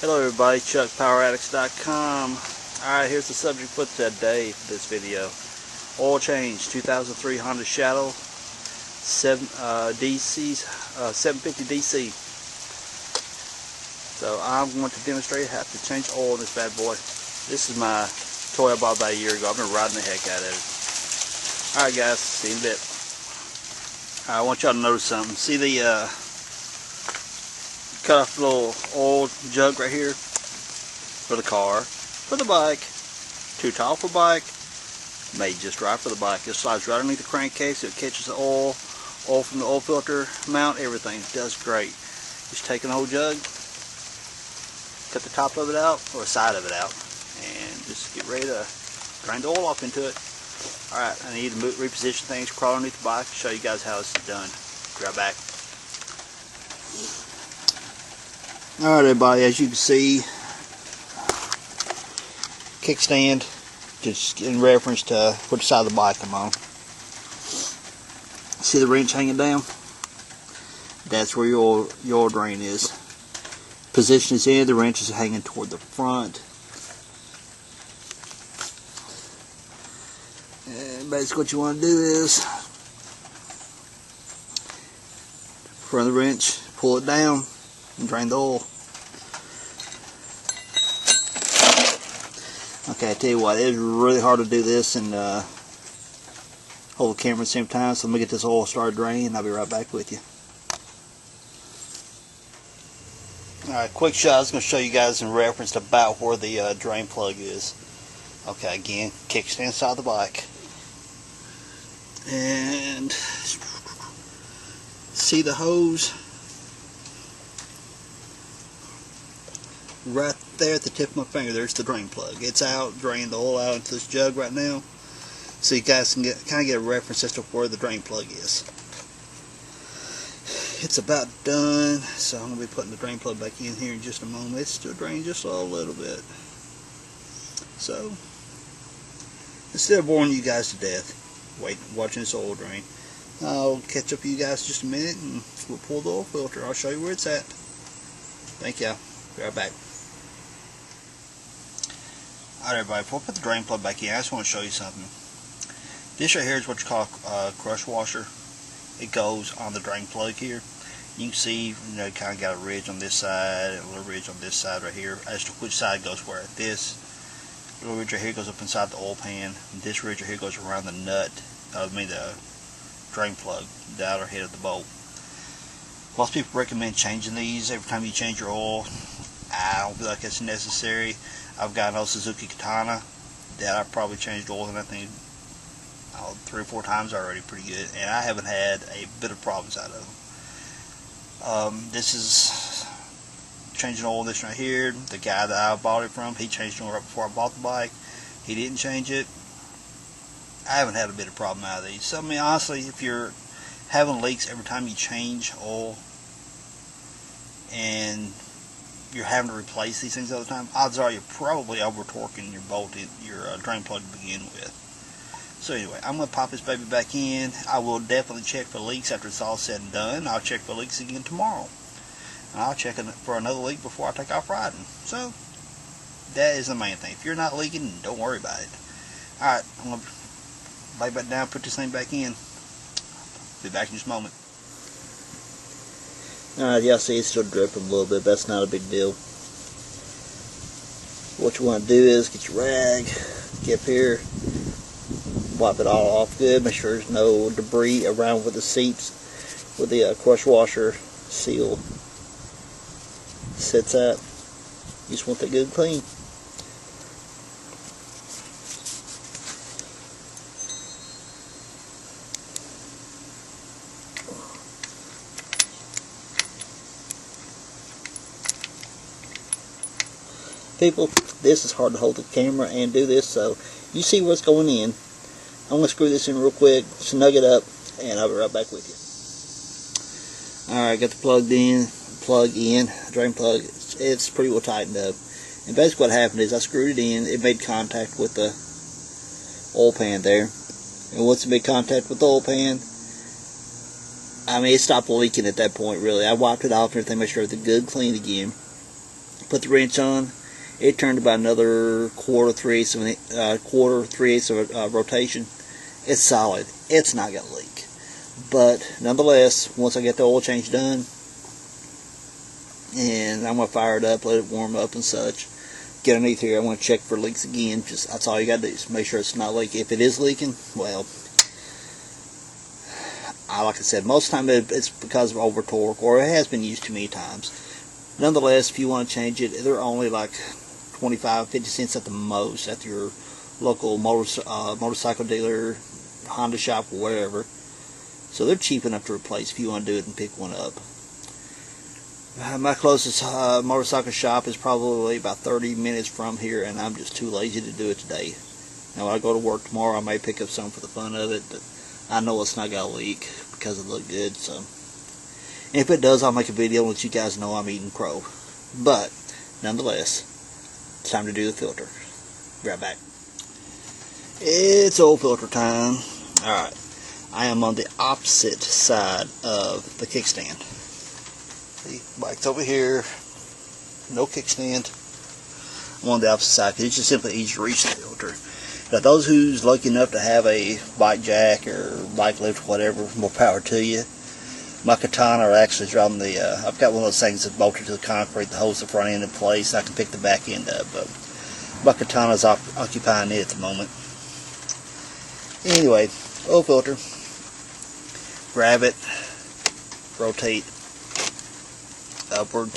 Hello everybody, ChuckPowerAddicts.com. Alright, here's the subject for today for this video. Oil change, 2003 Honda Shadow, 750 DC. So I'm going to demonstrate how to change oil in this bad boy. This is my toy I bought about a year ago. I've been riding the heck out of it. Alright guys, see you in a bit. I want y'all to notice something. See the cut off the little oil jug right here for the car, for the bike, too tall for bike, made just right for the bike. It slides right underneath the crankcase. It catches the oil from the oil filter mount, everything. It does great. Just take an old jug, cut the top of it out or the side of it out, and just get ready to drain the oil off into it. Alright, I need to reposition things, crawl underneath the bike, show you guys how this is done. Be right back. Alright everybody, as you can see, kickstand, just in reference to which side of the bike I'm on. See the wrench hanging down? That's where your oil drain is. Position is in, the wrench is hanging toward the front. And basically what you want to do is, front of the wrench, pull it down, and drain the oil. Okay, I tell you what, it is really hard to do this and hold the camera at the same time, so let me get this oil started draining and I'll be right back with you. Alright, quick shot. I was going to show you guys in reference to about where the drain plug is. Okay, again, kickstand side of the bike. And see the hose right there at the tip of my finger. There's the drain plug. It's out, draining the oil out into this jug right now, so you guys can kind of get a reference as to where the drain plug is. It's about done, so I'm going to be putting the drain plug back in here in just a moment. It's still draining just a little bit. So instead of boring you guys to death watching this oil drain, I'll catch up with you guys in just a minute and we'll pull the oil filter. I'll show you where it's at. Thank y'all. Be right back. Alright everybody, before I put the drain plug back in, I just want to show you something. This right here is what you call a crush washer. It goes on the drain plug here. You can see, you know, it kind of got a ridge on this side and a little ridge on this side right here as to which side goes where. This little ridge right here goes up inside the oil pan, and this ridge right here goes around the nut, the drain plug, the outer head of the bolt. Most people recommend changing these every time you change your oil. I don't feel like it's necessary. I've got an old Suzuki Katana that I've probably changed oil in, I think 3 or 4 times already, pretty good, and I haven't had a bit of problems out of them. This is changing oil in this right here. The guy that I bought it from, he changed oil right before I bought the bike. He didn't change it. I haven't had a bit of problem out of these. So I mean, honestly, if you're having leaks every time you change oil and you're having to replace these things all the time, odds are you're probably over torquing your bolt, your drain plug to begin with. So anyway, I'm going to pop this baby back in. I will definitely check for leaks after it's all said and done. I'll check for leaks again tomorrow. And I'll check for another leak before I take off riding. So that is the main thing. If you're not leaking, don't worry about it. Alright, I'm going to lay back down, put this thing back in. Be back in just a moment. Alright, y'all see it's still dripping a little bit. That's not a big deal. What you want to do is get your rag, get up here, wipe it all off good. Make sure there's no debris around where the seats, where the crush washer seal sits at. You just want that good and clean. People, this is hard to hold the camera and do this, so you see what's going in. I'm going to screw this in real quick, snug it up, and I'll be right back with you. Alright, got the plug in, drain plug. It's pretty well tightened up. And basically what happened is I screwed it in, it made contact with the oil pan there. And once it made contact with the oil pan, I mean, it stopped leaking at that point, really. I wiped it off and everything, made sure everything good, clean again. Put the wrench on. It turned about another quarter, 3/8 of a rotation. It's solid. It's not going to leak. But nonetheless, once I get the oil change done, and I'm going to fire it up, let it warm up and such, get underneath here, I'm going to check for leaks again. Just that's all you got to do, is make sure it's not leaking. If it is leaking, well, like I said, most of the time it's because of over torque, or it has been used too many times. Nonetheless, if you want to change it, they're only like 25-50 cents at the most at your local motorcycle dealer, Honda shop, or wherever. So they're cheap enough to replace if you want to do it and pick one up. My closest motorcycle shop is probably about 30 minutes from here, and I'm just too lazy to do it today. Now when I go to work tomorrow, I may pick up some for the fun of it, but I know it's not going to leak because it looked good. So, and if it does, I'll make a video and let you guys know I'm eating crow. But nonetheless, it's time to do the filter. Be right back. It's oil filter time. Alright, I am on the opposite side of the kickstand. The bike's over here, no kickstand. I'm on the opposite side because it's just simply easy to reach the filter. Now, those who's lucky enough to have a bike jack or bike lift, whatever, more power to you. My katana actually is on the, I've got one of those things that's bolted to the concrete that holds the front end in place. I can pick the back end up, but my katana's occupying it at the moment. Anyway, oil filter. Grab it, rotate upward.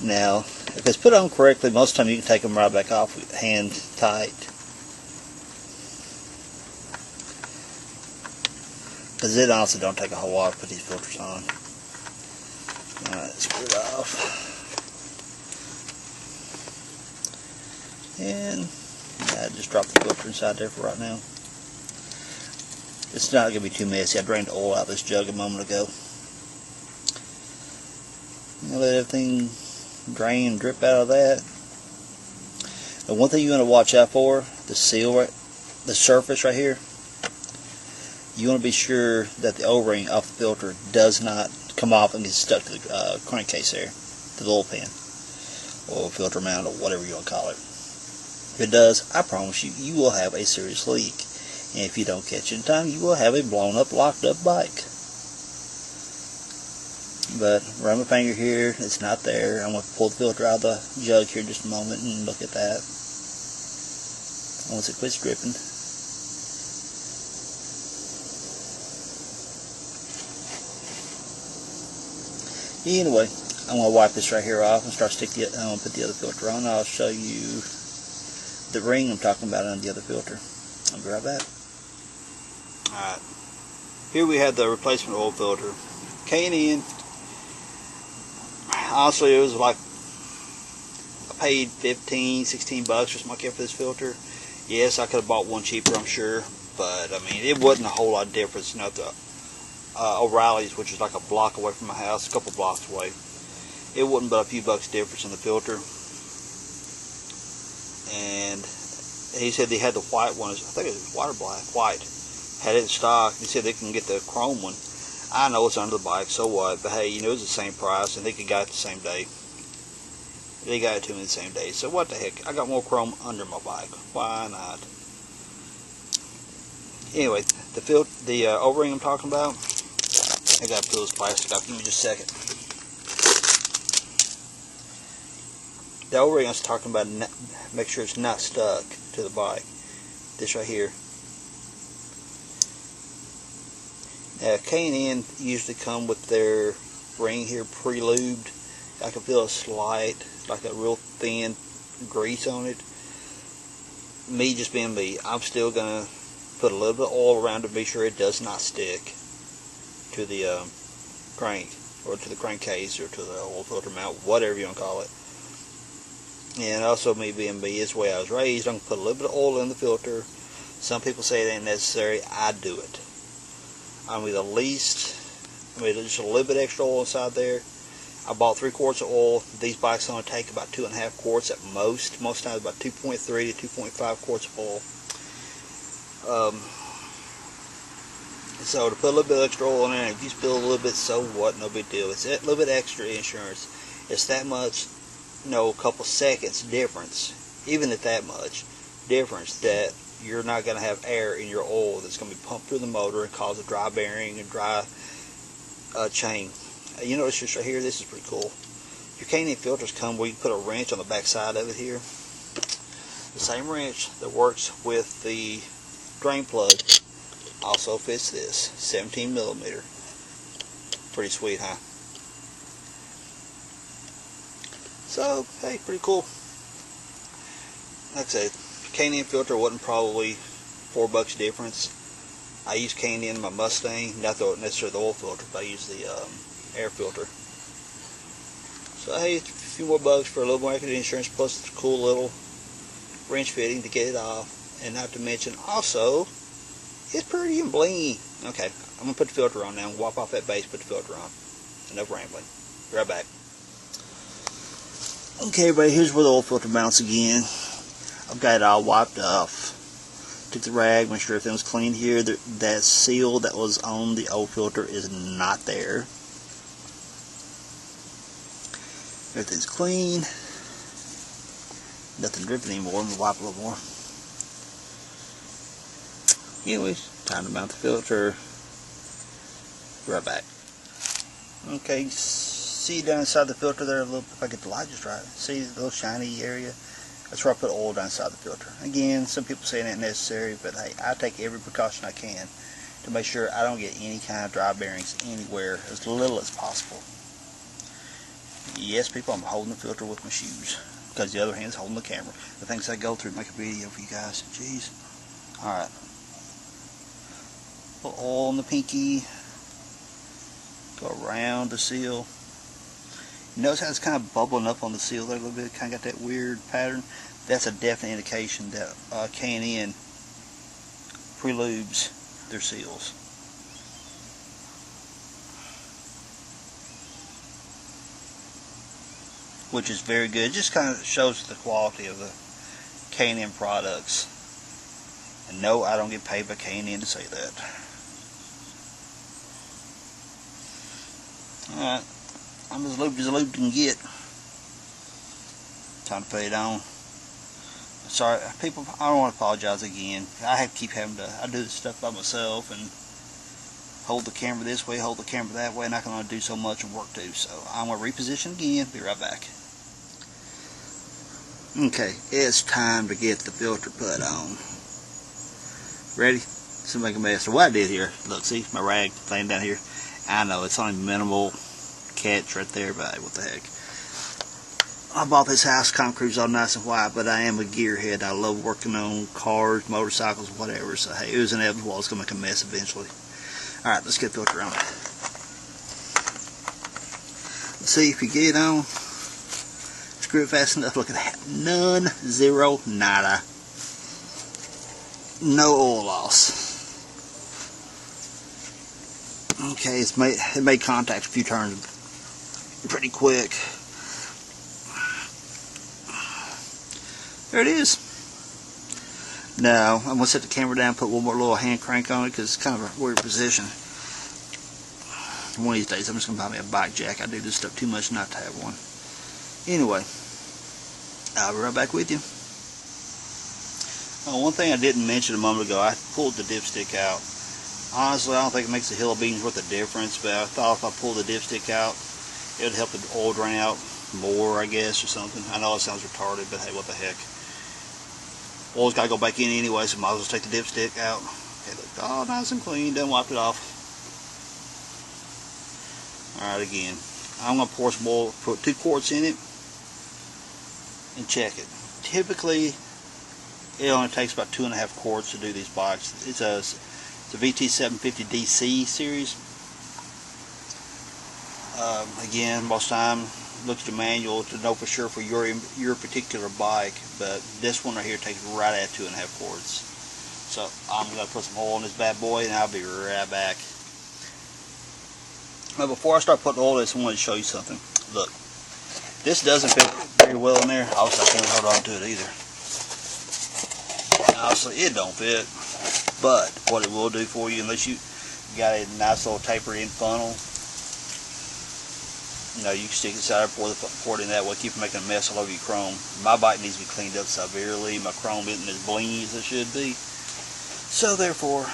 Now, if it's put on correctly, most of the time you can take them right back off with hand tight. Because it honestly don't take a whole lot to put these filters on. Alright, screw it off. And I just dropped the filter inside there for right now. It's not going to be too messy. I drained the oil out of this jug a moment ago. Let everything drain and drip out of that. And one thing you want to watch out for, the seal, the surface right here. You want to be sure that the O-ring off the filter does not come off and get stuck to the crankcase there, to the oil pan, oil filter mount, or whatever you want to call it. If it does, I promise you, you will have a serious leak. And if you don't catch it in time, you will have a blown up, locked up bike. But run my finger here, it's not there. I'm going to pull the filter out of the jug here in just a moment and look at that. Once it quits dripping. Anyway, I'm going to wipe this right here off and start I'm going to put the other filter on. I'll show you the ring I'm talking about on the other filter. I'll be right back. Alright, here we have the replacement oil filter. K&N. Honestly, it was like, I paid $15-16 or something like that for this filter. Yes, I could have bought one cheaper, I'm sure, but I mean, it wasn't a whole lot of difference. You know, the O'Reilly's, which is like a block away from my house, a couple blocks away, it wasn't but a few bucks difference in the filter. And he said they had the white one, I think it was white or black, white, had it in stock. He said they can get the chrome one. I know it's under the bike, so what? But hey, you know, it's the same price, and they got it the same day. They got it to me the same day. So what the heck? I got more chrome under my bike. Why not? Anyway, the O-ring I'm talking about, I got to peel this plastic off. Give me just a second. The O-ring I was talking about, make sure it's not stuck to the bike. This right here. K&N usually come with their ring here pre-lubed. I can feel a slight, like a real thin grease on it. Me just being me, I'm still going to put a little bit of oil around to be sure it does not stick to the crank, or to the crankcase, or to the oil filter mount, whatever you want to call it. And also, me being me, is the way I was raised, I'm going to put a little bit of oil in the filter. Some people say it ain't necessary. I do it. I mean, just a little bit extra oil inside there. I bought 3 quarts of oil. These bikes only take about 2.5 quarts at most. Most times about 2.3 to 2.5 quarts of oil. So to put a little bit extra oil in there, if you spill a little bit, so what? No big deal. It's a little bit extra insurance. It's that much, a couple seconds difference, even at that much difference, that you're not going to have air in your oil that's going to be pumped through the motor and cause a dry bearing and dry chain. You notice this right here, this is pretty cool. Your K&N filters come where you put a wrench on the back side of it here. The same wrench that works with the drain plug also fits this 17mm. Pretty sweet, huh? So, hey, pretty cool. Like I said, K&N filter wasn't probably $4 difference. I use K&N in my Mustang, not necessarily the oil filter, but I use the air filter. So hey, a few more bucks for a little more extra insurance, plus it's a cool little wrench fitting to get it off, and not to mention also, it's pretty and blingy. Okay, I'm gonna put the filter on now. Wipe off that base, put the filter on. Enough rambling. Be right back. Okay, everybody, here's where the oil filter mounts again. I've got it all wiped off. Took the rag, make sure everything was clean here. That seal that was on the oil filter is not there. Everything's clean. Nothing dripping anymore. I'm going to wipe a little more. Anyways, time to mount the filter. Be right back. Okay, see down inside the filter there a little, if I get the light just right. See the little shiny area? That's where I put oil down inside the filter. Again, some people say it ain't necessary, but hey, I take every precaution I can to make sure I don't get any kind of dry bearings anywhere, as little as possible. Yes, people, I'm holding the filter with my shoes, because the other hand's holding the camera. The things I go through to make a video for you guys. Jeez. Alright. Put oil on the pinky. Go around the seal. You notice how it's kind of bubbling up on the seal there a little bit? Kind of got that weird pattern. That's a definite indication that K&N pre-lubes their seals. Which is very good. It just kind of shows the quality of the K&N products. And no, I don't get paid by K&N to say that. Alright. I'm as lubed as a lube can get. Time to put it on. Sorry, people, I don't want to apologize again. I keep having to, I do this stuff by myself and hold the camera this way, hold the camera that way, and I can only do so much and work too. So I'm going to reposition again, be right back. Okay, it's time to get the filter put on. Ready? So make a mess. So what I did here, look, see my rag laying down here. I know it's only minimal catch right there, but hey, what the heck. I bought this house concrete's all nice and white, but I am a gearhead. I love working on cars, motorcycles, whatever. So hey, it was inevitable. I was going to make a mess eventually. Alright, let's get the filter on. Let's see if you get it on. Screw it fast enough. Look at that. None, zero, nada. No oil loss. Okay, it made contact a few turns pretty quick. There it is. Now, I'm going to set the camera down, put one more little hand crank on it because it's kind of a weird position. One of these days, I'm just going to buy me a bike jack. I do this stuff too much not to have one. Anyway, I'll be right back with you. One thing I didn't mention a moment ago, I pulled the dipstick out. Honestly, I don't think it makes a hill of beans worth of difference, but I thought if I pulled the dipstick out, it would help the oil drain out more, I guess, or something. I know it sounds retarded, but hey, what the heck. Oil's got to go back in anyway, so might as well take the dipstick out. Okay, look, all nice and clean, done wiped it off. Alright, again, I'm going to pour some oil, put 2 quarts in it, and check it. Typically, it only takes about 2.5 quarts to do these bikes. It's a VT750 DC series. Again, most time, look at the manual to know for sure for your particular bike, but this one right here takes right at 2.5 quarts. So I'm going to put some oil in this bad boy, and I'll be right back. But before I start putting oil in this, I want to show you something. Look, this doesn't fit very well in there. Obviously, I can't hold on to it either. Obviously, it don't fit. But what it will do for you, unless you You got a nice little tapered in funnel. You know, you can stick it inside, pour it in that way, keep from making a mess all over your chrome. My bike needs to be cleaned up severely. My chrome isn't as blingy as it should be. So therefore,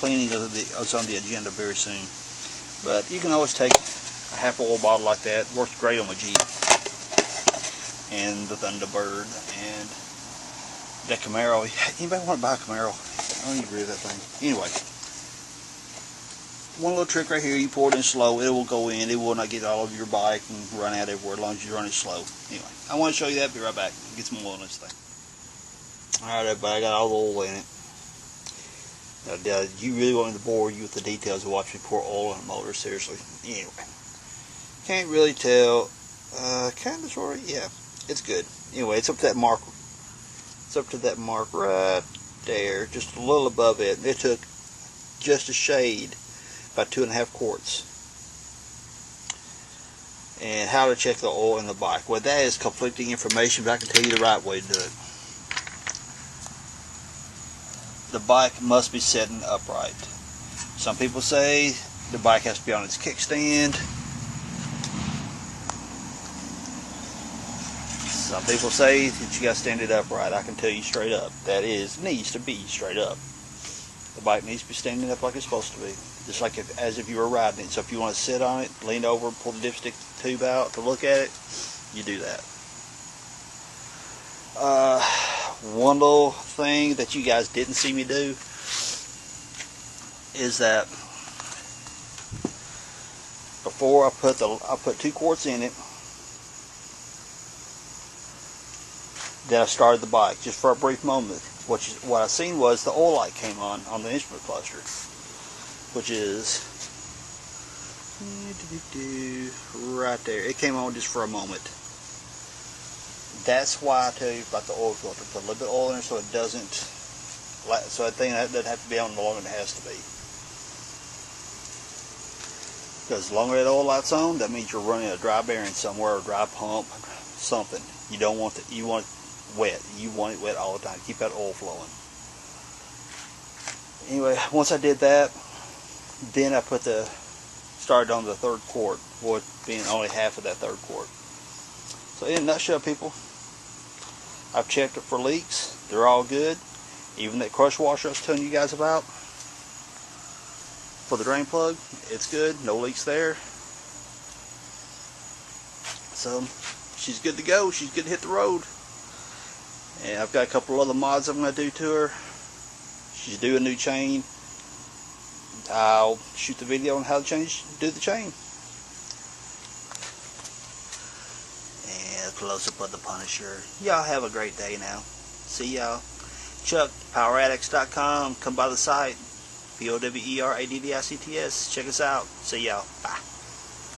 cleaning is on the agenda very soon. But you can always take a half oil bottle like that. Works great on my Jeep and the Thunderbird and that Camaro. Anybody want to buy a Camaro? I don't even agree with that thing. Anyway, one little trick right here, you pour it in slow, it will go in, it will not get all over your bike and run out everywhere as long as you run it slow. Anyway, I want to show you that, be right back, get some oil in this thing. Alright everybody, I got all the oil in it. Now, you really want me to bore you with the details of watch me pour oil in a motor, seriously. Anyway, can't really tell, kind of sort of, yeah, it's good. Anyway, it's up to that mark, right there, just a little above it. It took just a shade, about 2.5 quarts. And how to check the oil in the bike. Well, that is conflicting information, but I can tell you the right way to do it. The bike must be sitting upright. Some people say the bike has to be on its kickstand. Some people say that you got to stand it upright. I can tell you straight up, that needs to be straight up. The bike needs to be standing up like it's supposed to be, just like as if you were riding it. So if you want to sit on it, lean over, pull the dipstick tube out to look at it, you do that. One little thing that you guys didn't see me do is that before I put 2 quarts in it. Then I started the bike just for a brief moment. What I seen was the oil light came on the instrument cluster, which is right there. It came on just for a moment. That's why I tell you about the oil filter. Put a little bit of oil in it so it doesn't, so that thing doesn't have to be on longer than it has to be. Because the longer that oil light's on, that means you're running a dry bearing somewhere, or a dry pump, something. You don't want you want it wet. You want it wet all the time. Keep that oil flowing. Anyway, once I did that, then I started on the 3rd quart, with being only half of that 3rd quart. So in a nutshell, people, I've checked it for leaks. They're all good. Even that crush washer I was telling you guys about for the drain plug, it's good. No leaks there. So she's good to go. She's good to hit the road. And I've got a couple other mods I'm going to do to her. She's due a new chain. I'll shoot the video on how to do the chain. And a close-up of the Punisher. Y'all have a great day now. See y'all. Chuck, poweraddicts.com. Come by the site. POWERADDICTS. Check us out. See y'all. Bye.